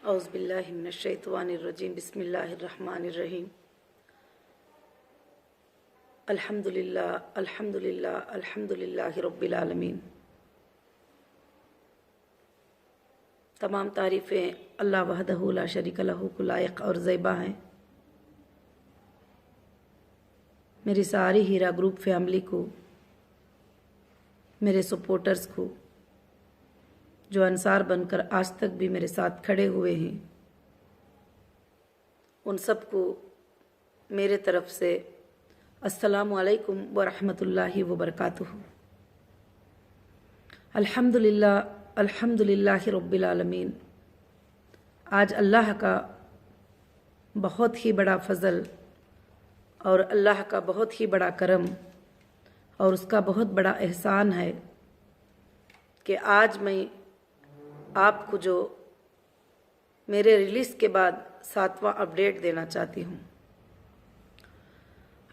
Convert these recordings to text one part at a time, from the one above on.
औज़ुबिल्लाहि मिनश्शैतानिर्रजीम बिस्मिल्लाहिर्रहमानिर्रहीम। अल्हम्दुलिल्लाह अल्हम्दुलिल्लाह अल्हम्दुलिल्लाहि रब्बिल आलमीन। तमाम तारीफ़ें अल्लाह वहदहू ला शरीक लहू को लायक और ज़ैबा हैं। मेरी सारी हीरा ग्रुप फैमिली को, मेरे सपोर्टर्स को, जो अंसार बनकर आज तक भी मेरे साथ खड़े हुए हैं, उन सबको मेरे तरफ से अस्सलामु अलैकुम व रहमतुल्लाहि व बरकातुहू। अल्हम्दुलिल्लाह अल्हम्दुलिल्लाहि रब्बिल आलमीन। आज अल्लाह का बहुत ही बड़ा फजल और अल्लाह का बहुत ही बड़ा करम और उसका बहुत बड़ा एहसान है कि आज मैं आपको जो मेरे रिलीज़ के बाद 7वां अपडेट देना चाहती हूँ।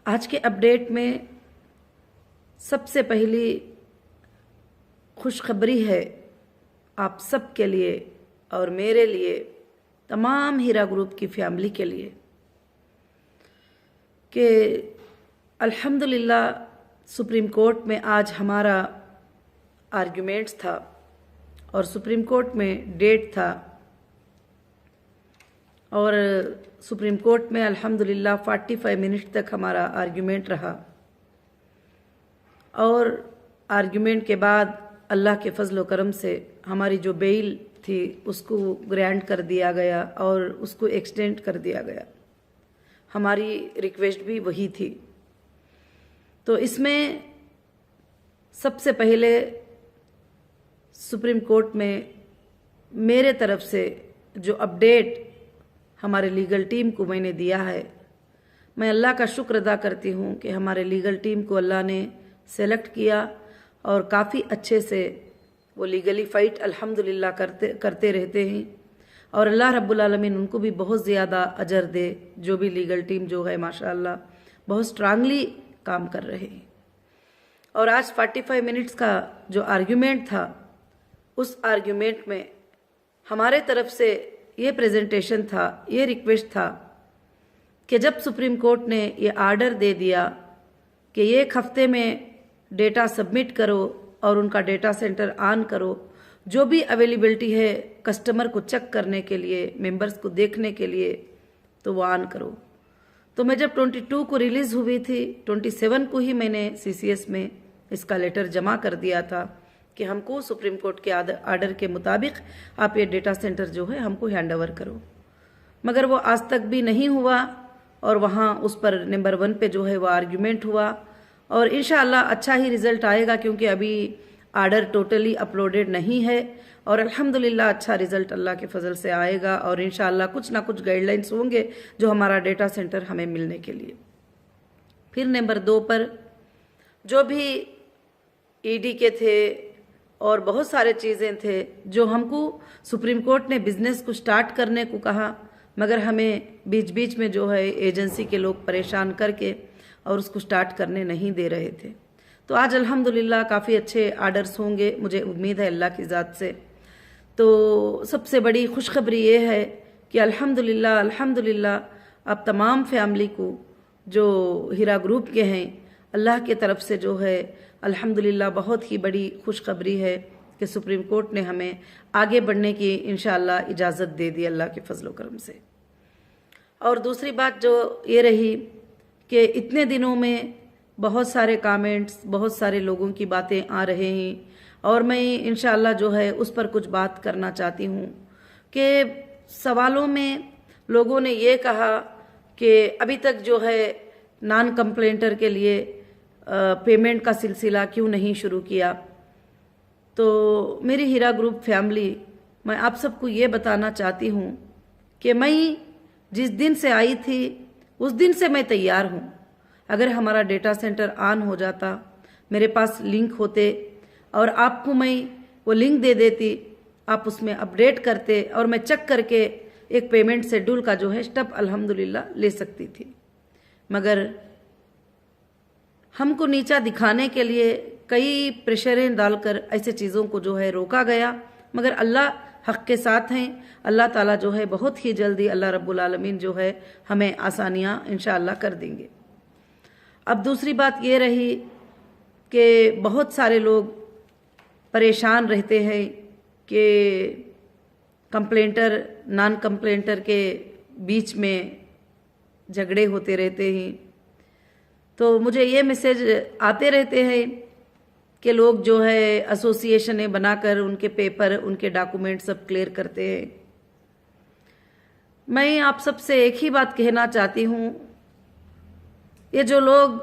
आज के अपडेट में सबसे पहली खुशखबरी है आप सब के लिए और मेरे लिए, तमाम हीरा ग्रुप की फैमिली के लिए, कि अल्हम्दुलिल्लाह सुप्रीम कोर्ट में आज हमारा आर्ग्यूमेंट्स था और सुप्रीम कोर्ट में डेट था और सुप्रीम कोर्ट में अल्हम्दुलिल्लाह 45 मिनट तक हमारा आर्ग्यूमेंट रहा और आर्ग्यूमेंट के बाद अल्लाह के फजल व करम से हमारी जो बेल थी उसको ग्रांट कर दिया गया और उसको एक्सटेंड कर दिया गया। हमारी रिक्वेस्ट भी वही थी। तो इसमें सबसे पहले सुप्रीम कोर्ट में मेरे तरफ से जो अपडेट हमारे लीगल टीम को मैंने दिया है, मैं अल्लाह का शुक्र अदा करती हूँ कि हमारे लीगल टीम को अल्लाह ने सेलेक्ट किया और काफ़ी अच्छे से वो लीगली फ़ाइट अल्हम्दुलिल्लाह करते रहते हैं और अल्लाह रब्बुल आलमीन उनको भी बहुत ज़्यादा अजर दे। जो भी लीगल टीम जो है माशाअल्लाह बहुत स्ट्रांगली काम कर रहे हैं। और आज 45 मिनट्स का जो आर्ग्यूमेंट था, उस आर्ग्यूमेंट में हमारे तरफ से ये प्रेजेंटेशन था, ये रिक्वेस्ट था कि जब सुप्रीम कोर्ट ने ये आर्डर दे दिया कि एक हफ्ते में डेटा सबमिट करो और उनका डेटा सेंटर ऑन करो, जो भी अवेलेबिलिटी है कस्टमर को चेक करने के लिए, मेंबर्स को देखने के लिए, तो वो ऑन करो। तो मैं जब 22 को रिलीज़ हुई थी, 27 को ही मैंने सीसीएस में इसका लेटर जमा कर दिया था कि हमको सुप्रीम कोर्ट के आर्डर के मुताबिक आप ये डेटा सेंटर जो है हमको हैंड ओवर करो। मगर वो आज तक भी नहीं हुआ और वहाँ उस पर नंबर 1 पे जो है वो आर्ग्यूमेंट हुआ और इंशाअल्लाह अच्छा ही रिजल्ट आएगा, क्योंकि अभी आर्डर टोटली अपलोडेड नहीं है और अल्हम्दुलिल्लाह अच्छा रिजल्ट अल्लाह के फजल से आएगा और इंशाअल्लाह कुछ ना कुछ गाइडलाइंस होंगे जो हमारा डेटा सेंटर हमें मिलने के लिए। फिर नंबर 2 पर जो भी ईडी के थे और बहुत सारे चीज़ें थे जो हमको सुप्रीम कोर्ट ने बिजनेस को स्टार्ट करने को कहा, मगर हमें बीच बीच में जो है एजेंसी के लोग परेशान करके और उसको स्टार्ट करने नहीं दे रहे थे। तो आज अल्हम्दुलिल्लाह काफ़ी अच्छे आर्डर्स होंगे, मुझे उम्मीद है अल्लाह की ज़ात से। तो सबसे बड़ी खुशखबरी ये है कि अल्हम्दुलिल्लाह अल्हम्दुलिल्लाह अब तमाम फैमिली को जो हीरा ग्रुप के हैं, अल्लाह की तरफ से जो है अल्हम्दुलिल्लाह बहुत ही बड़ी खुशखबरी है कि सुप्रीम कोर्ट ने हमें आगे बढ़ने की इंशाअल्लाह इजाज़त दे दी अल्लाह के फजल व करम से। और दूसरी बात जो ये रही कि इतने दिनों में बहुत सारे कमेंट्स, बहुत सारे लोगों की बातें आ रहे हैं और मैं इंशाअल्लाह जो है उस पर कुछ बात करना चाहती हूँ कि सवालों में लोगों ने ये कहा कि अभी तक जो है नॉन कंप्लेंटर के लिए पेमेंट का सिलसिला क्यों नहीं शुरू किया। तो मेरी हीरा ग्रुप फैमिली, मैं आप सबको ये बताना चाहती हूँ कि मैं जिस दिन से आई थी उस दिन से मैं तैयार हूँ। अगर हमारा डेटा सेंटर ऑन हो जाता, मेरे पास लिंक होते और आपको मैं वो लिंक दे देती, आप उसमें अपडेट करते और मैं चेक करके एक पेमेंट शेड्यूल का जो है स्टेप अल्हम्दुलिल्लाह ले सकती थी। मगर हमको नीचा दिखाने के लिए कई प्रेशरें डालकर ऐसे चीज़ों को जो है रोका गया। मगर अल्लाह हक़ के साथ हैं। अल्लाह ताला जो है बहुत ही जल्दी अल्लाह रब्बुल आलमीन जो है हमें आसानियाँ इंशाअल्लाह कर देंगे। अब दूसरी बात ये रही कि बहुत सारे लोग परेशान रहते हैं कि कंप्लेंटर नॉन कंप्लेंटर के बीच में झगड़े होते रहते हैं। तो मुझे ये मैसेज आते रहते हैं कि लोग जो है एसोसिएशनें बनाकर उनके पेपर उनके डॉक्यूमेंट सब क्लियर करते हैं। मैं आप सबसे एक ही बात कहना चाहती हूँ, ये जो लोग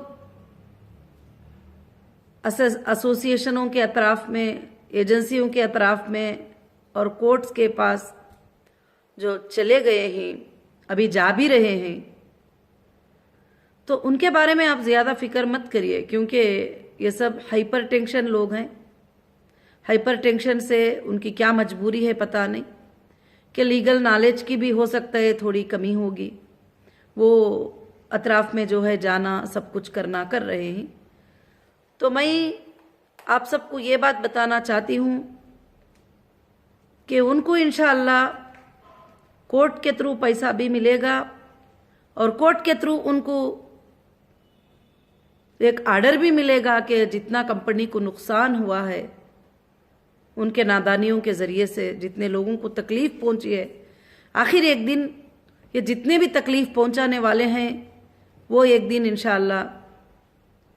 एसोसिएशनों के अतराफ में, एजेंसियों के अतराफ में और कोर्ट्स के पास जो चले गए हैं, अभी जा भी रहे हैं, तो उनके बारे में आप ज़्यादा फिक्र मत करिए, क्योंकि ये सब हाइपर टेंशन लोग हैं। हाइपर टेंशन से उनकी क्या मजबूरी है पता नहीं, कि लीगल नॉलेज की भी हो सकता है थोड़ी कमी होगी। वो अतराफ में जो है जाना सब कुछ करना कर रहे हैं। तो मैं आप सबको ये बात बताना चाहती हूँ कि उनको इंशाअल्लाह कोर्ट के थ्रू पैसा भी मिलेगा और कोर्ट के थ्रू उनको एक आर्डर भी मिलेगा कि जितना कंपनी को नुकसान हुआ है उनके नादानियों के ज़रिए से, जितने लोगों को तकलीफ़ पहुंची है, आखिर एक दिन ये जितने भी तकलीफ़ पहुंचाने वाले हैं वो एक दिन इंशाअल्लाह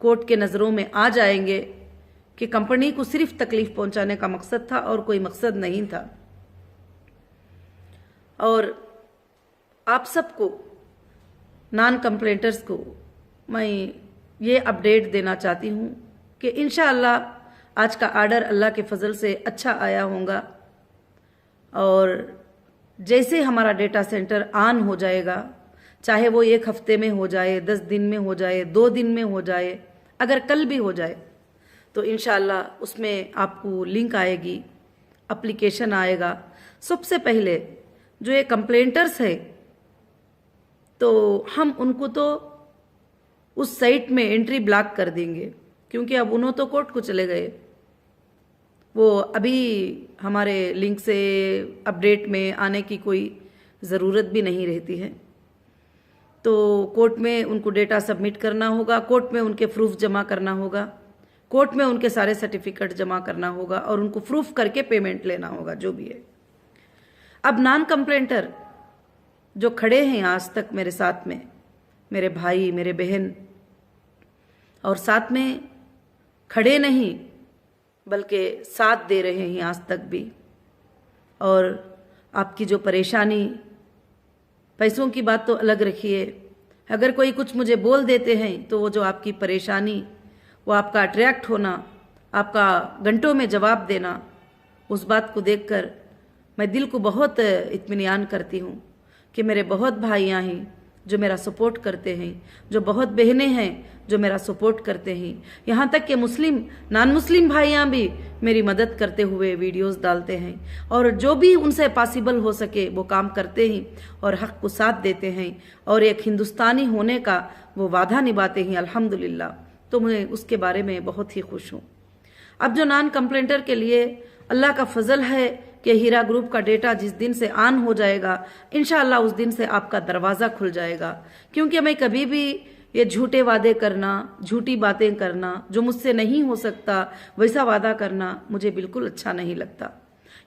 कोर्ट के नज़रों में आ जाएंगे कि कंपनी को सिर्फ तकलीफ़ पहुंचाने का मकसद था और कोई मकसद नहीं था। और आप सबको, नॉन कंप्लेंटर्स को मैं ये अपडेट देना चाहती हूँ कि इंशाअल्लाह आज का आर्डर अल्लाह के फजल से अच्छा आया होगा और जैसे हमारा डेटा सेंटर ऑन हो जाएगा, चाहे वो 1 हफ्ते में हो जाए, 10 दिन में हो जाए, 2 दिन में हो जाए, अगर कल भी हो जाए, तो इंशाअल्लाह उसमें आपको लिंक आएगी, एप्लीकेशन आएगा। सबसे पहले जो ये कंप्लेंटर्स है, तो हम उनको तो उस साइट में एंट्री ब्लॉक कर देंगे, क्योंकि अब उन्होंने तो कोर्ट को चले गए, वो अभी हमारे लिंक से अपडेट में आने की कोई ज़रूरत भी नहीं रहती है। तो कोर्ट में उनको डेटा सबमिट करना होगा, कोर्ट में उनके प्रूफ जमा करना होगा, कोर्ट में उनके सारे सर्टिफिकेट जमा करना होगा और उनको प्रूफ करके पेमेंट लेना होगा, जो भी है। अब नॉन कंप्लेंटर जो खड़े हैं आज तक मेरे साथ में, मेरे भाई, मेरे बहन, और साथ में खड़े नहीं बल्कि साथ दे रहे हैं आज तक भी, और आपकी जो परेशानी, पैसों की बात तो अलग रखिए, अगर कोई कुछ मुझे बोल देते हैं तो वो जो आपकी परेशानी, वो आपका अट्रैक्ट होना, आपका घंटों में जवाब देना, उस बात को देखकर मैं दिल को बहुत इत्मीनान करती हूँ कि मेरे बहुत भाइयाँ हैं जो मेरा सपोर्ट करते हैं, जो बहुत बहनें हैं जो मेरा सपोर्ट करते हैं, यहाँ तक कि मुस्लिम, नॉन मुस्लिम भाइयाँ भी मेरी मदद करते हुए वीडियोस डालते हैं, और जो भी उनसे पॉसिबल हो सके वो काम करते हैं और हक़ को साथ देते हैं और एक हिंदुस्तानी होने का वो वादा निभाते हैं, अल्हम्दुलिल्लाह। तो मैं उसके बारे में बहुत ही खुश हूँ। अब जो नॉन कंप्लेंटर के लिए अल्लाह का फजल है कि हीरा ग्रुप का डेटा जिस दिन से ऑन हो जाएगा, इंशाअल्लाह उस दिन से आपका दरवाज़ा खुल जाएगा, क्योंकि मैं कभी भी ये झूठे वादे करना, झूठी बातें करना, जो मुझसे नहीं हो सकता वैसा वादा करना मुझे बिल्कुल अच्छा नहीं लगता,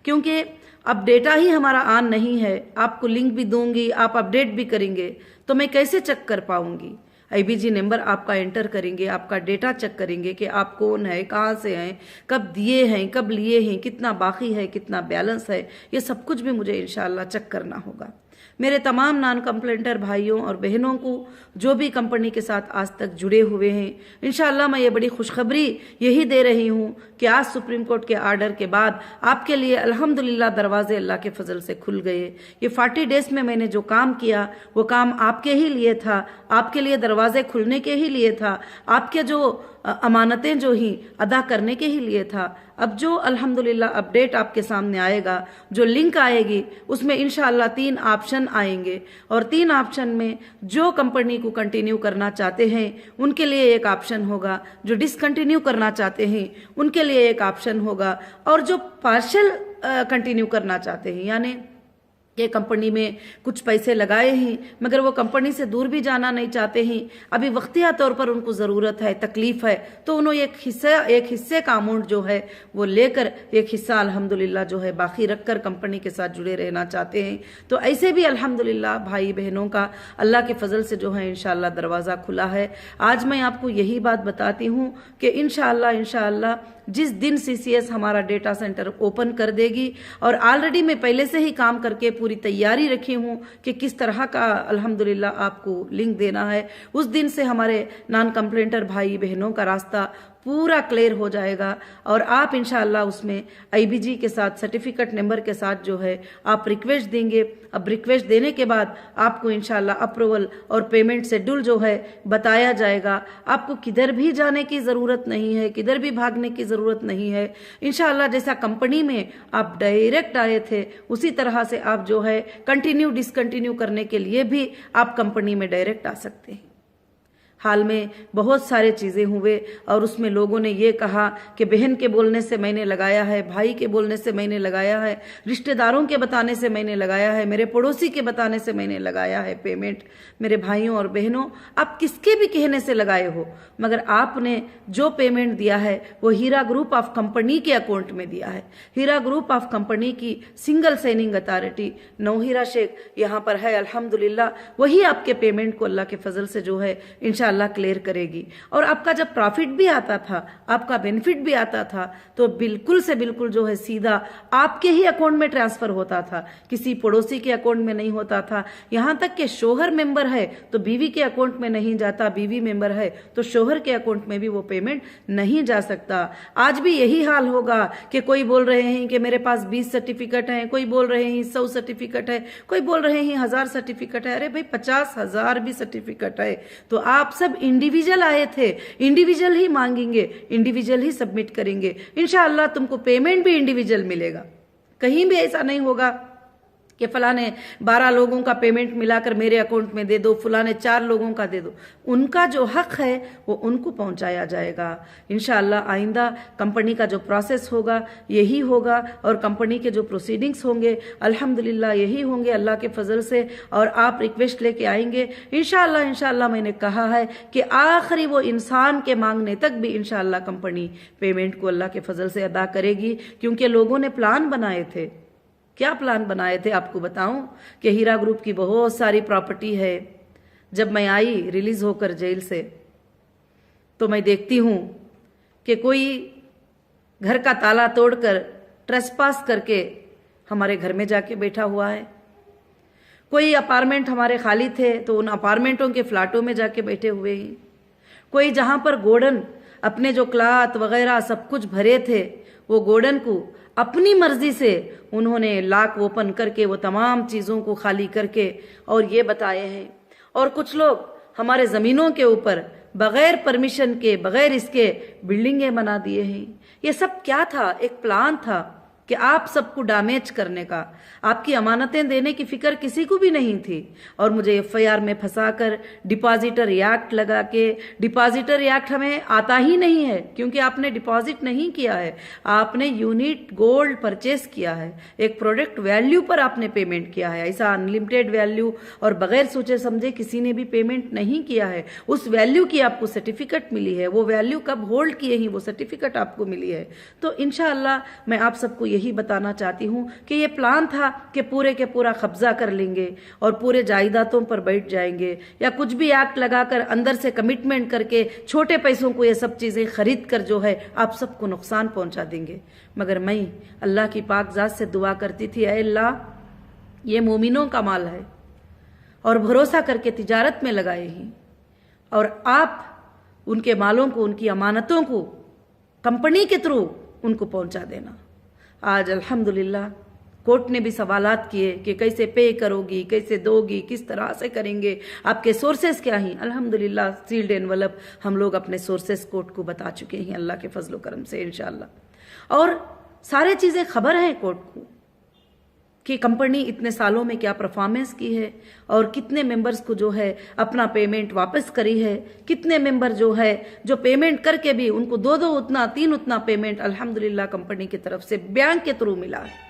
क्योंकि अब डेटा ही हमारा ऑन नहीं है। आपको लिंक भी दूंगी, आप अपडेट भी करेंगे, तो मैं कैसे चेक कर पाऊंगी? IBG नंबर आपका एंटर करेंगे, आपका डेटा चेक करेंगे कि आप कौन है, कहाँ से हैं, कब दिए हैं, कब लिए हैं, कितना बाकी है, कितना बैलेंस है, ये सब कुछ भी मुझे इंशाअल्लाह चेक करना होगा। मेरे तमाम नॉन कंप्लेंटर भाइयों और बहनों को जो भी कंपनी के साथ आज तक जुड़े हुए हैं, इंशाअल्लाह मैं ये बड़ी खुशखबरी यही दे रही हूँ कि आज सुप्रीम कोर्ट के आर्डर के बाद आपके लिए अल्हम्दुलिल्लाह दरवाजे अल्लाह के फजल से खुल गए। ये 40 डेज में मैंने जो काम किया वो काम आपके ही लिए था, आपके लिए दरवाजे खुलने के ही लिए था, आपके जो अमानतें जो ही अदा करने के ही लिए था। अब जो अल्हम्दुलिल्लाह अपडेट आपके सामने आएगा, जो लिंक आएगी, उसमें इंशाअल्लाह 3 ऑप्शन आएंगे, और 3 ऑप्शन में जो कंपनी को कंटिन्यू करना चाहते हैं उनके लिए एक ऑप्शन होगा, जो डिसकंटिन्यू करना चाहते हैं उनके लिए एक ऑप्शन होगा, और जो पार्शियल कंटिन्यू करना चाहते हैं, यानी ये कंपनी में कुछ पैसे लगाए हैं मगर वो कंपनी से दूर भी जाना नहीं चाहते हैं, अभी वक्तिया तौर पर उनको ज़रूरत है, तकलीफ है, तो उन्होंने एक हिस्से का अमाउंट जो है वो लेकर एक हिस्सा अल्हम्दुलिल्लाह जो है बाकी रखकर कंपनी के साथ जुड़े रहना चाहते हैं। तो ऐसे भी अल्हम्दुलिल्लाह भाई बहनों का अल्लाह के फजल से जो है इंशाअल्लाह दरवाज़ा खुला है। आज मैं आपको यही बात बताती हूँ कि इंशाअल्लाह जिस दिन सीसीएस हमारा डेटा सेंटर ओपन कर देगी, और ऑलरेडी मैं पहले से ही काम करके पूरी तैयारी रखी हूँ कि किस तरह का अल्हम्दुलिल्लाह आपको लिंक देना है, उस दिन से हमारे नॉन कंप्लेंटर भाई बहनों का रास्ता पूरा क्लियर हो जाएगा और आप इंशाअल्लाह उसमें आईबीजी के साथ सर्टिफिकेट नंबर के साथ जो है आप रिक्वेस्ट देंगे। अब रिक्वेस्ट देने के बाद आपको इंशाअल्लाह अप्रूवल और पेमेंट शेड्यूल जो है बताया जाएगा। आपको किधर भी जाने की ज़रूरत नहीं है, किधर भी भागने की ज़रूरत नहीं है। इंशाअल्लाह जैसा कंपनी में आप डायरेक्ट आए थे उसी तरह से आप जो है कंटिन्यू डिसकंटिन्यू करने के लिए भी आप कंपनी में डायरेक्ट आ सकते हैं। हाल में बहुत सारे चीज़ें हुए और उसमें लोगों ने ये कहा कि बहन के बोलने से मैंने लगाया है, भाई के बोलने से मैंने लगाया है, रिश्तेदारों के बताने से मैंने लगाया है, मेरे पड़ोसी के बताने से मैंने लगाया है पेमेंट। मेरे भाइयों और बहनों, आप किसके भी कहने से लगाए हो, मगर आपने जो पेमेंट दिया है वो हीरा ग्रुप ऑफ कंपनी के अकाउंट में दिया है। हीरा ग्रुप ऑफ कंपनी की सिंगल साइनिंग अथॉरिटी नौहीरा शेख यहाँ पर है, अल्हम्दुलिल्लाह वही आपके पेमेंट को अल्लाह के फजल से जो है इंशाअल्लाह क्लियर करेगी। और आपका जब प्रॉफिट भी आता था, आपका बेनिफिट भी आता था, तो बिल्कुल से बिल्कुल जो है सीधा आपके ही अकाउंट में ट्रांसफर होता था, किसी पड़ोसी के अकाउंट में नहीं होता था। यहां तक कि शोहर मेंबर है तो बीवी के अकाउंट में नहीं जाता, बीवी मेंबर है तो शोहर के अकाउंट में भी वो पेमेंट नहीं जा सकता। आज भी यही हाल होगा कि कोई बोल रहे हैं कि मेरे पास 20 सर्टिफिकेट हैं, कोई बोल रहे हैं 100 सर्टिफिकेट है, कोई बोल रहे हैं 1000 सर्टिफिकेट है। अरे भाई 50,000 भी सर्टिफिकेट है तो आप सब इंडिविजुअल आए थे, इंडिविजुअल ही मांगेंगे, इंडिविजुअल ही सबमिट करेंगे, इंशाअल्लाह तुमको पेमेंट भी इंडिविजुअल मिलेगा। कहीं भी ऐसा नहीं होगा कि फलाने 12 लोगों का पेमेंट मिलाकर मेरे अकाउंट में दे दो, फलाने 4 लोगों का दे दो। उनका जो हक है वो उनको पहुंचाया जाएगा। इंशाअल्लाह आइंदा कंपनी का जो प्रोसेस होगा यही होगा और कंपनी के जो प्रोसीडिंग्स होंगे अल्हम्दुलिल्लाह यही होंगे अल्लाह के फजल से। और आप रिक्वेस्ट लेके आएंगे इंशाअल्लाह मैंने कहा है कि आखिरी वो इंसान के मांगने तक भी इंशाअल्लाह कंपनी पेमेंट को अल्लाह के फजल से अदा करेगी, क्योंकि लोगों ने प्लान बनाए थे। क्या प्लान बनाए थे आपको बताऊं कि हीरा ग्रुप की बहुत सारी प्रॉपर्टी है। जब मैं आई रिलीज होकर जेल से तो मैं देखती हूं कि कोई घर का ताला तोड़कर ट्रेसपास करके हमारे घर में जाके बैठा हुआ है। कोई अपार्टमेंट हमारे खाली थे तो उन अपार्टमेंटों के फ्लैटों में जाके बैठे हुए हैं। कोई जहां पर गोडन अपने जो क्लाथ वगैरह सब कुछ भरे थे वो गोडन को अपनी मर्जी से उन्होंने लॉक ओपन करके वो तमाम चीज़ों को खाली करके और ये बताए हैं। और कुछ लोग हमारे ज़मीनों के ऊपर बगैर परमिशन के, बगैर इसके बिल्डिंगें बना दिए हैं। ये सब क्या था? एक प्लान था कि आप सबको डैमेज करने का। आपकी अमानतें देने की फिक्र किसी को भी नहीं थी और मुझे एफआईआर में फंसाकर डिपॉजिटर एक्ट लगा के, डिपॉजिटर एक्ट हमें आता ही नहीं है क्योंकि आपने डिपॉजिट नहीं किया है, आपने यूनिट गोल्ड परचेस किया है, एक प्रोडक्ट वैल्यू पर आपने पेमेंट किया है। ऐसा अनलिमिटेड वैल्यू और बगैर सोचे समझे किसी ने भी पेमेंट नहीं किया है। उस वैल्यू की आपको सर्टिफिकेट मिली है, वो वैल्यू कब होल्ड किए ही वो सर्टिफिकेट आपको मिली है। तो इंशाअल्लाह मैं आप सबको यही बताना चाहती हूं कि ये प्लान था कि पूरे के पूरा कब्जा कर लेंगे और पूरे जायदादों पर बैठ जाएंगे या कुछ भी एक्ट लगाकर अंदर से कमिटमेंट करके छोटे पैसों को ये सब चीजें खरीद कर जो है आप सबको नुकसान पहुंचा देंगे। मगर मैं अल्लाह की पाक जात से दुआ करती थी, ऐ अल्लाह ये मोमिनों का माल है और भरोसा करके तिजारत में लगाए ही, और आप उनके मालों को, उनकी अमानतों को कंपनी के थ्रू उनको पहुंचा देना। आज अल्हम्दुलिल्लाह कोर्ट ने भी सवालात किए कि कैसे पे करोगी, कैसे दोगी, किस तरह से करेंगे, आपके सोर्सेस क्या हैं। अल्हम्दुलिल्लाह सील्ड एनवलप हम लोग अपने सोर्सेस कोर्ट को बता चुके हैं अल्लाह के फजलो करम से इंशाअल्लाह। और सारे चीज़ें खबर हैं कोर्ट को कि कंपनी इतने सालों में क्या परफॉर्मेंस की है और कितने मेंबर्स को जो है अपना पेमेंट वापस करी है, कितने मेंबर जो है जो पेमेंट करके भी उनको 2 उतना 3 उतना पेमेंट अल्हम्दुलिल्लाह कंपनी की तरफ से बैंक के थ्रू मिला है।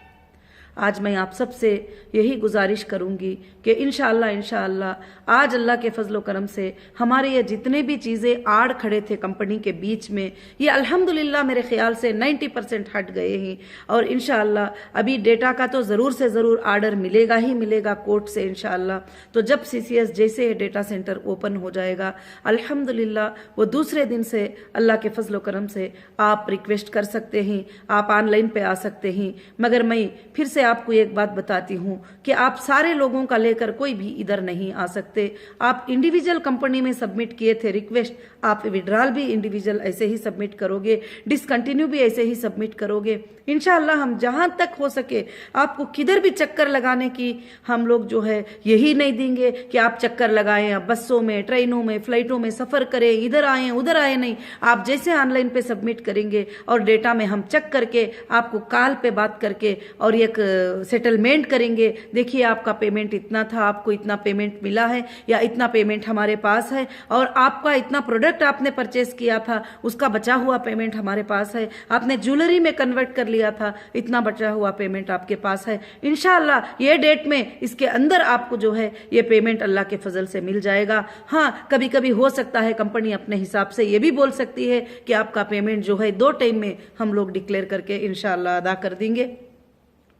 आज मैं आप सबसे यही गुजारिश करूंगी कि इंशाअल्लाह आज अल्लाह के फजलो करम से हमारे ये जितने भी चीज़ें आड़ खड़े थे कंपनी के बीच में, ये अल्हम्दुलिल्लाह मेरे ख्याल से 90% हट गए हैं। और इंशाअल्लाह अभी डेटा का तो ज़रूर से ज़रूर आर्डर मिलेगा ही मिलेगा कोर्ट से इंशाअल्लाह। तो जब CCS जैसे डेटा सेंटर ओपन हो जाएगा अल्हम्दुलिल्लाह, वो दूसरे दिन से अल्लाह के फजलो करम से आप रिक्वेस्ट कर सकते हैं, आप ऑनलाइन पे आ सकते हैं। मगर मैं फिर से आपको एक बात बताती हूँ कि आप सारे लोगों का लेकर कोई भी इधर नहीं आ सकते। आप इंडिविजुअल कंपनी में सबमिट किए थे रिक्वेस्ट, आप विड्रॉल भी इंडिविजुअल ऐसे ही सबमिट करोगे, डिसकंटिन्यू भी ऐसे ही सबमिट करोगे। इंशाअल्लाह हम जहां तक हो सके आपको किधर भी चक्कर लगाने की हम लोग जो है यही नहीं देंगे कि आप चक्कर लगाएं, आप बसों में, ट्रेनों में, फ्लाइटों में सफर करें, इधर आए उधर आए नहीं। आप जैसे ऑनलाइन पे सबमिट करेंगे और डेटा में हम चेक करके आपको कॉल पे बात करके और एक सेटलमेंट करेंगे, देखिए आपका पेमेंट इतना था, आपको इतना पेमेंट मिला है या इतना पेमेंट हमारे पास है, और आपका इतना प्रोडक्ट आपने परचेस किया था उसका बचा हुआ पेमेंट हमारे पास है, आपने ज्वेलरी में कन्वर्ट कर लिया था इतना बचा हुआ पेमेंट आपके पास है। इंशाअल्लाह ये डेट में इसके अंदर आपको जो है ये पेमेंट अल्लाह के फजल से मिल जाएगा। हाँ, कभी कभी हो सकता है कंपनी अपने हिसाब से ये भी बोल सकती है कि आपका पेमेंट जो है 2 टाइम में हम लोग डिक्लेयर करके इंशाअल्लाह अदा कर देंगे।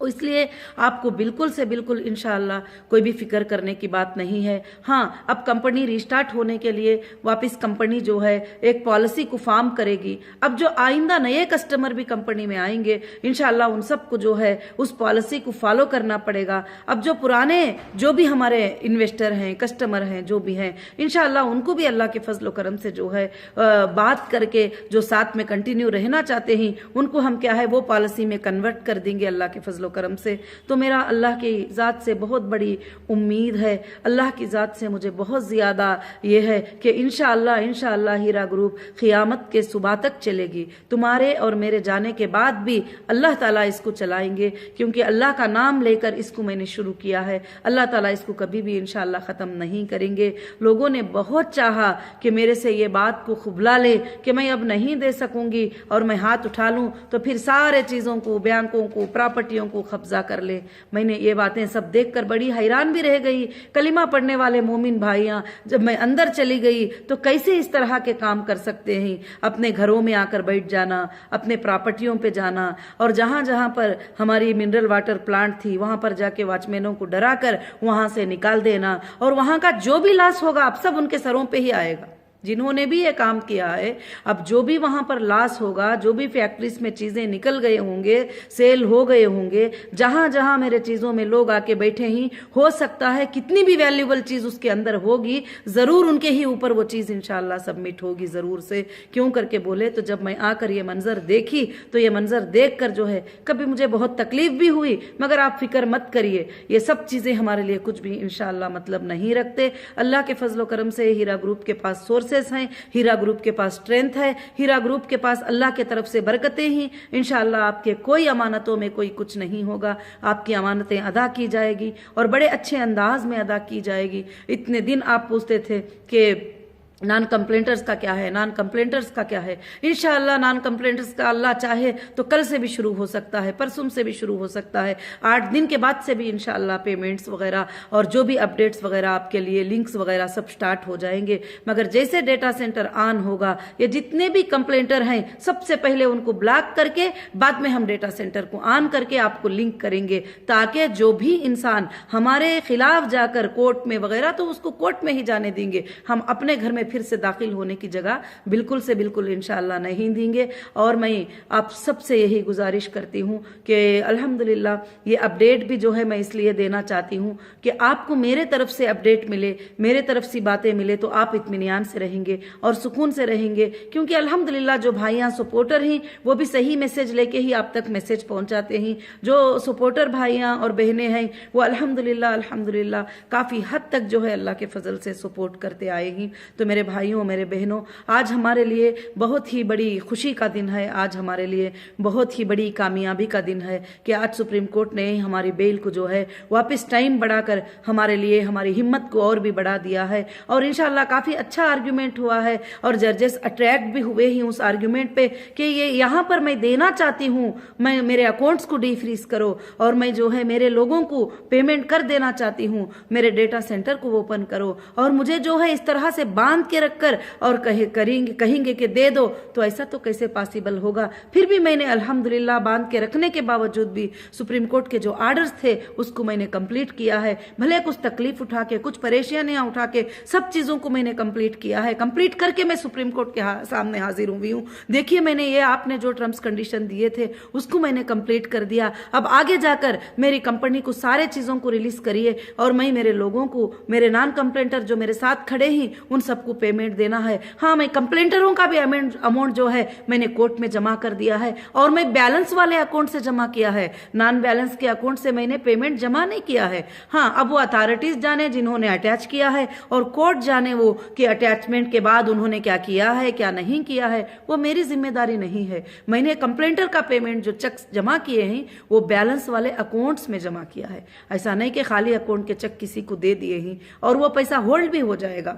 इसलिए आपको बिल्कुल से बिल्कुल इंशाअल्लाह कोई भी फिक्र करने की बात नहीं है। हाँ, अब कंपनी रिस्टार्ट होने के लिए वापस कंपनी जो है एक पॉलिसी को फॉर्म करेगी। अब जो आइंदा नए कस्टमर भी कंपनी में आएंगे इंशाअल्लाह उन सबको जो है उस पॉलिसी को फॉलो करना पड़ेगा। अब जो पुराने जो भी हमारे इन्वेस्टर हैं, कस्टमर हैं, जो भी हैं, इंशाअल्लाह उनको भी अल्लाह के फजल करम से जो है बात करके जो साथ में कंटिन्यू रहना चाहते हैं उनको हम क्या है वो पॉलिसी में कन्वर्ट कर देंगे अल्लाह के फजल करम से। तो मेरा अल्लाह की ज़ात से बहुत बड़ी उम्मीद है, अल्लाह की ज़ात से मुझे बहुत ज़्यादा ये है कि इंशाअल्लाह हीरा ग्रुप क़ियामत के सुबह तक चलेगी। तुम्हारे और मेरे जाने के बाद भी अल्लाह ताला इसको चलाएंगे, क्योंकि अल्लाह का नाम लेकर इसको मैंने शुरू किया है। अल्लाह ताला इसको कभी भी इंशाअल्लाह ख़त्म नहीं करेंगे। लोगों ने बहुत चाहा कि मेरे से ये बात को खुबला ले कि मैं अब नहीं दे सकूंगी और मैं हाथ उठा लूं तो फिर सारे चीज़ों को, बैंकों को, प्रॉपर्टियों को कब्जा कर ले। मैंने ये बातें सब देखकर बड़ी हैरान भी रह गई। कलिमा पढ़ने वाले मोमिन भाइयां, जब मैं अंदर चली गई तो कैसे इस तरह के काम कर सकते हैं? अपने घरों में आकर बैठ जाना, अपने प्रॉपर्टियों पे जाना, और जहां जहां पर हमारी मिनरल वाटर प्लांट थी वहां पर जाके वॉचमैनों को डराकर वहां से निकाल देना, और वहां का जो भी लॉस होगा अब सब उनके सरों पे ही आएगा जिन्होंने भी ये काम किया है। अब जो भी वहां पर लॉस होगा, जो भी फैक्ट्रीज में चीजें निकल गए होंगे, सेल हो गए होंगे, जहां जहां मेरे चीजों में लोग आके बैठे ही, हो सकता है कितनी भी वैल्यूबल चीज उसके अंदर होगी जरूर उनके ही ऊपर वो चीज इंशाअल्लाह सबमिट होगी जरूर से। क्यों करके बोले तो जब मैं आकर ये मंजर देखी तो ये मंजर देख कर जो है कभी मुझे बहुत तकलीफ भी हुई, मगर आप फिक्र मत करिए, ये सब चीजें हमारे लिए कुछ भी इंशाअल्लाह मतलब नहीं रखते। अल्लाह के फजलो करम से हीरा ग्रुप के पास सोर्सेस हैं, हीरा ग्रुप के पास स्ट्रेंथ है, हीरा ग्रुप के पास अल्लाह के तरफ से बरकतें ही। इंशाअल्लाह आपके कोई अमानतों में कोई कुछ नहीं होगा, आपकी अमानतें अदा की जाएगी और बड़े अच्छे अंदाज में अदा की जाएगी। इतने दिन आप पूछते थे कि नॉन कंप्लेंटर्स का क्या है, नॉन कंप्लेंटर्स का क्या है। इंशाअल्लाह नॉन कंप्लेंटर्स का अल्लाह चाहे तो कल से भी शुरू हो सकता है, परसों से भी शुरू हो सकता है, 8 दिन के बाद से भी इंशाअल्लाह पेमेंट्स वगैरह और जो भी अपडेट्स वगैरह आपके लिए लिंक्स वगैरह सब स्टार्ट हो जाएंगे। मगर जैसे डेटा सेंटर ऑन होगा, ये जितने भी कंप्लेंटर हैं सबसे पहले उनको ब्लॉक करके बाद में हम डेटा सेंटर को ऑन करके आपको लिंक करेंगे, ताकि जो भी इंसान हमारे खिलाफ जाकर कोर्ट में वगैरह तो उसको कोर्ट में ही जाने देंगे, हम अपने घर में फिर से दाखिल होने की जगह बिल्कुल से बिल्कुल इंशाअल्लाह नहीं देंगे। और मैं आप सबसे यही गुजारिश करती हूँ कि अल्हम्दुलिल्लाह ये अपडेट भी जो है मैं इसलिए देना चाहती हूँ कि आपको मेरे तरफ से अपडेट मिले, मेरे तरफ से बातें मिले तो आप इत्मीनान से रहेंगे और सुकून से रहेंगे। क्योंकि अल्हम्दुलिल्लाह जो भाइयाँ सपोर्टर हैं वो भी सही मैसेज लेके ही आप तक मैसेज पहुँचाते हैं। जो सपोर्टर भाइयाँ और बहनें हैं वो अल्हम्दुलिल्लाह काफ़ी हद तक जो है अल्लाह के फजल से सपोर्ट करते आए हैं। तो मेरे मेरे भाइयों, मेरे बहनों, आज हमारे लिए बहुत ही बड़ी खुशी का दिन है, आज हमारे लिए बहुत ही बड़ी कामयाबी का दिन है कि आज सुप्रीम कोर्ट ने हमारी बेल को जो है वापस टाइम बढ़ाकर हमारे लिए हमारी हिम्मत को और भी बढ़ा दिया है। और इंशाल्लाह काफ़ी अच्छा आर्ग्यूमेंट हुआ है और जजेस अट्रैक्ट भी हुए ही उस आर्ग्यूमेंट पे कि ये यहाँ पर मैं देना चाहती हूँ, मैं मेरे अकाउंट्स को डीफ्रीज करो और मैं जो है मेरे लोगों को पेमेंट कर देना चाहती हूँ, मेरे डेटा सेंटर को ओपन करो। और मुझे जो है इस तरह से बांध के रखकर और कहेंगे कि दे दो, तो ऐसा तो कैसे पॉसिबल होगा। फिर भी मैंने अल्हम्दुलिल्लाह बांध के रखने के बावजूद भी सुप्रीम कोर्ट के जो आर्डर्स थे उसको मैंने कंप्लीट किया है। भले कुछ तकलीफ उठा के, कुछ परेशानियां उठा के, सब चीजों को मैंने कंप्लीट किया है। कंप्लीट करके मैं सुप्रीम कोर्ट के सामने हाजिर हुई हूँ। देखिए, मैंने ये आपने जो टर्म्स कंडीशन दिए थे उसको मैंने कंप्लीट कर दिया। अब आगे जाकर मेरी कंपनी को सारे चीजों को रिलीज करिए और मैं मेरे लोगों को, मेरे नॉन कंप्लेंटर जो मेरे साथ खड़े हैं, उन सबको पेमेंट देना है। हाँ, मैं कंप्लेंटरों का भी अमाउंट जो है मैंने कोर्ट में जमा कर दिया है और मैं बैलेंस वाले अकाउंट से जमा किया है, नॉन बैलेंस के अकाउंट से मैंने पेमेंट जमा नहीं किया है। हाँ, अब वो अथॉरिटीज जाने जिन्होंने अटैच किया है और कोर्ट जाने वो कि अटैचमेंट के बाद उन्होंने क्या किया है क्या नहीं किया है, वो मेरी जिम्मेदारी नहीं है। मैंने कंप्लेंटर का पेमेंट जो चेक जमा किए हैं वो बैलेंस वाले अकाउंट्स में जमा किया है। ऐसा नहीं कि खाली अकाउंट के चेक किसी को दे दिए हैं और वो पैसा होल्ड भी हो जाएगा,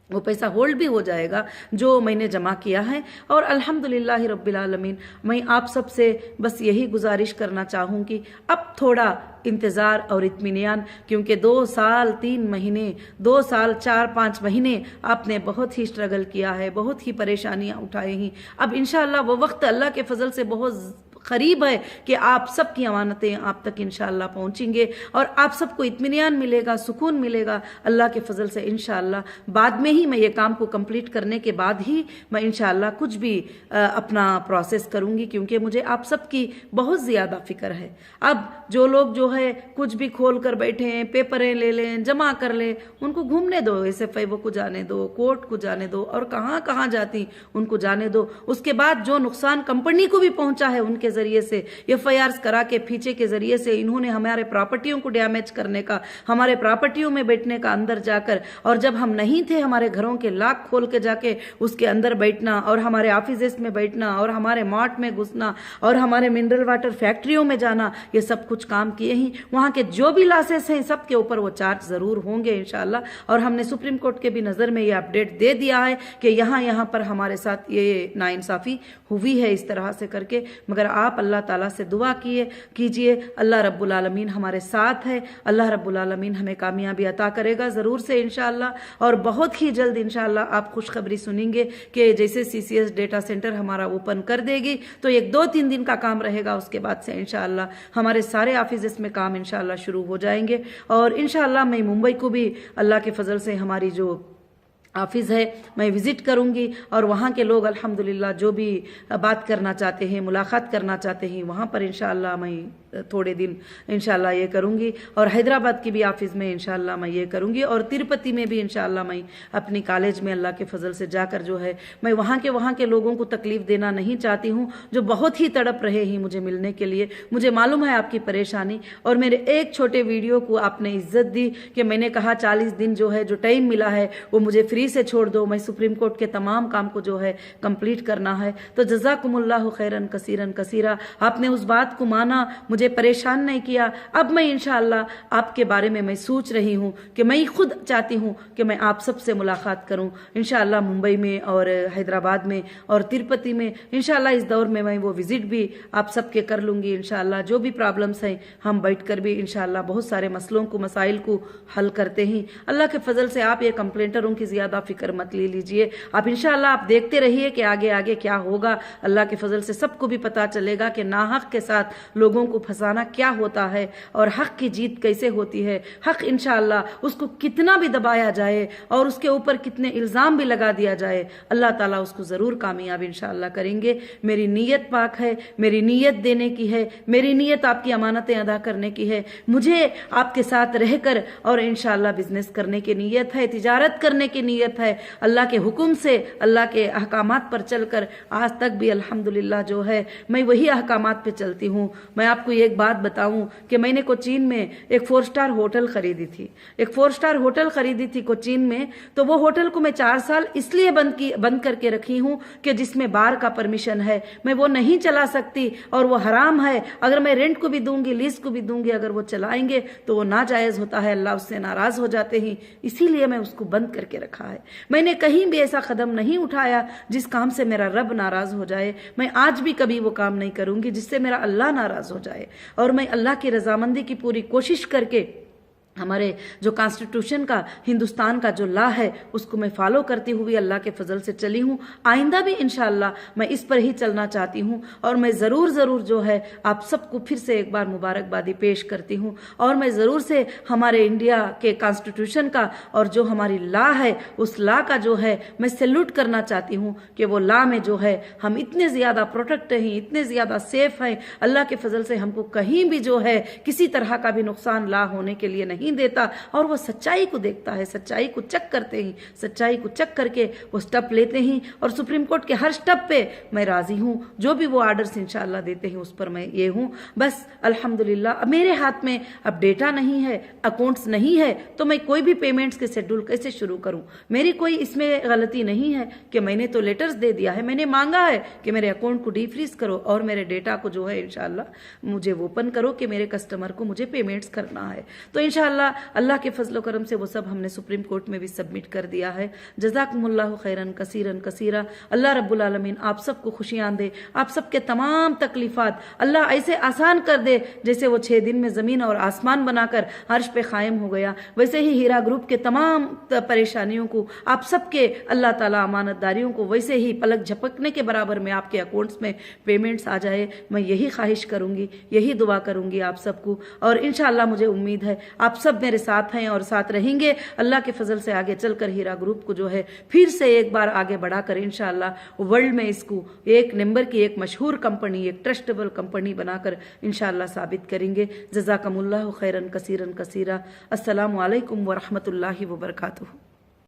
वो पैसा होल्ड भी हो जाएगा जो मैंने जमा किया है। और अल्हम्दुलिल्लाह रब्बिल आलमीन, मैं आप सबसे बस यही गुजारिश करना चाहूँगी, अब थोड़ा इंतज़ार और इत्मीनान, क्योंकि 2 साल 3 महीने, 2 साल 4-5 महीने आपने बहुत ही स्ट्रगल किया है, बहुत ही परेशानियां उठाई हैं। अब इंशाअल्लाह वो वक्त अल्लाह के फजल से बहुत करीब है कि आप सबकी अमानतें आप तक इंशाअल्लाह पहुंचेंगे और आप सबको इत्मीनान मिलेगा, सुकून मिलेगा अल्लाह के फजल से इंशाअल्लाह। बाद में ही मैं ये काम को कंप्लीट करने के बाद ही मैं इंशाअल्लाह कुछ भी अपना प्रोसेस करूंगी, क्योंकि मुझे आप सबकी बहुत ज़्यादा फिक्र है। अब जो लोग जो है कुछ भी खोल कर बैठे हैं, पेपरें ले लें, जमा कर लें, उनको घूमने दो, SFIO को जाने दो, कोर्ट को जाने दो और कहाँ कहाँ जाती उनको जाने दो। उसके बाद जो नुकसान कंपनी को भी पहुंचा है उनके जरिए से, FIRs करा के फीचे के जरिए से इन्होंने हमारे प्रॉपर्टियों को डैमेज करने का, हमारे प्रॉपर्टियों में बैठने का अंदर जाकर, और जब हम नहीं थे हमारे घरों के लॉक खोल के जाके उसके अंदर बैठना और हमारे ऑफिस में बैठना और हमारे मार्ट में घुसना और हमारे मिनरल वाटर फैक्ट्रियों में जाना, ये सब कुछ काम किए ही। वहां के जो भी लॉसेस हैं सबके ऊपर वो चार्ज जरूर होंगे इंशाल्लाह। और हमने सुप्रीम कोर्ट के भी नजर में ये अपडेट दे दिया है कि यहाँ पर हमारे साथ ये नाइंसाफी हुई है इस तरह से करके। मगर आप अल्लाह ताला से दुआ कीजिए, अल्लाह रब्बुल आलमीन हमारे साथ है, अल्लाह रब्बुल आलमीन हमें कामयाबी अता करेगा ज़रूर से इंशाअल्लाह। और बहुत ही जल्द इंशाअल्लाह आप खुशखबरी सुनेंगे कि जैसे CCS डेटा सेंटर हमारा ओपन कर देगी तो 1-2-3 दिन का काम रहेगा, उसके बाद से इंशाअल्लाह हमारे सारे ऑफिस में काम इंशाअल्लाह शुरू हो जाएंगे। और इंशाअल्लाह मैं मुंबई को भी अल्लाह के फजल से हमारी जो ऑफिस है मैं विजिट करूंगी और वहाँ के लोग अल्हम्दुलिल्लाह जो भी बात करना चाहते हैं, मुलाकात करना चाहते हैं, वहाँ पर इंशाअल्लाह मैं थोड़े दिन इंशाअल्लाह ये करूंगी। और हैदराबाद की भी ऑफिस में इंशाअल्लाह मैं ये करूंगी और तिरुपति में भी इंशाअल्लाह मैं अपनी कॉलेज में अल्लाह के फजल से जाकर जो है मैं वहाँ के लोगों को तकलीफ देना नहीं चाहती हूँ, जो बहुत ही तड़प रहे हैं मुझे मिलने के लिए। मुझे मालूम है आपकी परेशानी, और मेरे एक छोटे वीडियो को आपने इज्जत दी कि मैंने कहा 40 दिन जो है जो टाइम मिला है वो मुझे फ्री से छोड़ दो, मैं सुप्रीम कोर्ट के तमाम काम को जो है कंप्लीट करना है। तो जज़ाकुमुल्लाहु खैरन कसीरन कसीरा, आपने उस बात को माना, मुझे परेशान नहीं किया। अब मैं इंशाअल्लाह आपके बारे में मैं सोच रही हूँ कि मैं खुद चाहती हूँ कि मैं आप सबसे मुलाकात करूँ इंशाअल्लाह, मुंबई में और हैदराबाद में और तिरुपति में इंशाअल्लाह। इस दौर में मैं वो विजिट भी आप सबके कर लूँगी इंशाअल्लाह। जो भी प्रॉब्लम्स हैं हम बैठ कर भी इंशाअल्लाह बहुत सारे मसलों को, मसाइल को हल करते हैं अल्लाह के फजल से। आप ये कंप्लेंटरों की ज़्यादा फिक्र मत ले लीजिए, आप इंशाअल्लाह आप देखते रहिए कि आगे आगे क्या होगा। अल्लाह के फजल से सबको भी पता चलेगा कि नाहक के साथ लोगों को फंसाना क्या होता है और हक की जीत कैसे होती है। हक इंशाअल्लाह उसको कितना भी दबाया जाए और उसके ऊपर कितने इल्ज़ाम भी लगा दिया जाए, अल्लाह ताला उसको ज़रूर कामयाब इंशाअल्लाह करेंगे। मेरी नीयत पाक है, मेरी नीयत देने की है, मेरी नीयत आपकी अमानतें अदा करने की है। मुझे आपके साथ रहकर और इंशाअल्लाह बिजनेस करने की नीयत है, तिजारत करने की नीयत है। अल्लाह के हुक्म से, अल्लाह के अहकामात पर चलकर आज तक भी अल्हम्दुलिल्लाह जो है मैं वही अहकामात पे चलती हूँ। मैं आपको एक बात बताऊं कि मैंने कोचीन में एक 4 स्टार होटल खरीदी थी, एक 4 स्टार होटल खरीदी थी कोचीन में। तो वो होटल को मैं 4 साल इसलिए बंद करके रखी हूं कि जिसमें बार का परमिशन है, मैं वो नहीं चला सकती और वो हराम है। अगर मैं रेंट को भी दूंगी, लीज को भी दूंगी, अगर वो चलाएंगे तो वो नाजायज होता है, अल्लाह उससे नाराज हो जाते हैं। इसीलिए मैं उसको बंद करके रखा है। मैंने कहीं भी ऐसा कदम नहीं उठाया जिस काम से मेरा रब नाराज हो जाए। मैं आज भी कभी वो काम नहीं करूंगी जिससे मेरा अल्लाह नाराज हो जाए। और मैं अल्लाह की रजामंदी की पूरी कोशिश करके हमारे जो कॉन्स्टिट्यूशन का, हिंदुस्तान का जो लॉ है, उसको मैं फॉलो करती हुई अल्लाह के फजल से चली हूँ। आइंदा भी इंशाअल्लाह मैं इस पर ही चलना चाहती हूँ। और मैं ज़रूर जो है आप सबको फिर से एक बार मुबारकबादी पेश करती हूँ। और मैं ज़रूर से हमारे इंडिया के कॉन्स्टिट्यूशन का और जो हमारी लॉ है, उस लॉ का जो है मैं सैल्यूट करना चाहती हूँ कि वो लॉ में जो है हम इतने ज़्यादा प्रोटेक्ट हैं, इतने ज़्यादा सेफ हैं। अल्लाह के फजल से हमको कहीं भी जो है किसी तरह का भी नुकसान लॉ होने के लिए नहीं देता। और वो सच्चाई को देखता है, सच्चाई को चेक करते हैं, सच्चाई को चेक करके वो स्टेप लेते हैं। और सुप्रीम कोर्ट के हर स्टेप पे मैं राजी हूं, जो भी वो ऑर्डर्स इंशाअल्लाह देते हैं उस पर मैं ये हूं। बस अल्हम्दुलिल्लाह मेरे हाथ में अब डेटा नहीं है, अकाउंट्स नहीं है, तो मैं कोई भी पेमेंट्स के शेड्यूल कैसे शुरू करूं। मेरी कोई इसमें गलती नहीं है कि मैंने तो लेटर्स दे दिया है, मैंने मांगा है कि मेरे अकाउंट को डीफ्रीज करो और मेरे डेटा को जो है इंशाअल्लाह मुझे ओपन करो कि मेरे कस्टमर को मुझे पेमेंट्स करना है। तो इंशाअल्लाह अल्लाह के फजल करम से वो सब हमने सुप्रीम कोर्ट में भी सबमिट कर दिया है। जज़ाकुमुल्लाहु खैरन कसीरन कसीरा। अल्लाह रब्बुल आलमीन आप सबको खुशियां दे, आप सबके तमाम तकलीफात अल्लाह ऐसे आसान कर दे जैसे वो 6 दिन में ज़मीन और आसमान बनाकर अर्श पे कायम हो गया। वैसे ही हीरा ग्रुप के तमाम परेशानियों को आप सबके अल्लाह ताला अमानतदारियों को वैसे ही पलक झपकने के बराबर में आपके अकाउंट्स में पेमेंट्स आ जाए। मैं यही ख्वाहिश करूंगी, यही दुआ करूंगी आप सबको। और इंशाअल्लाह मुझे उम्मीद है आप सब मेरे साथ हैं और साथ रहेंगे। अल्लाह के फजल से आगे चलकर हीरा ग्रुप को जो है फिर से एक बार आगे बढ़ाकर इंशाअल्लाह वर्ल्ड में इसको एक नंबर की, एक मशहूर कंपनी, एक ट्रस्टेबल कंपनी बनाकर इंशाअल्लाह साबित करेंगे। जज़ाकमुल्लाहु खैरन कसीरन कसीरा। अस्सलामु अलैकुम व रहमतुल्लाहि व बरकातुहू।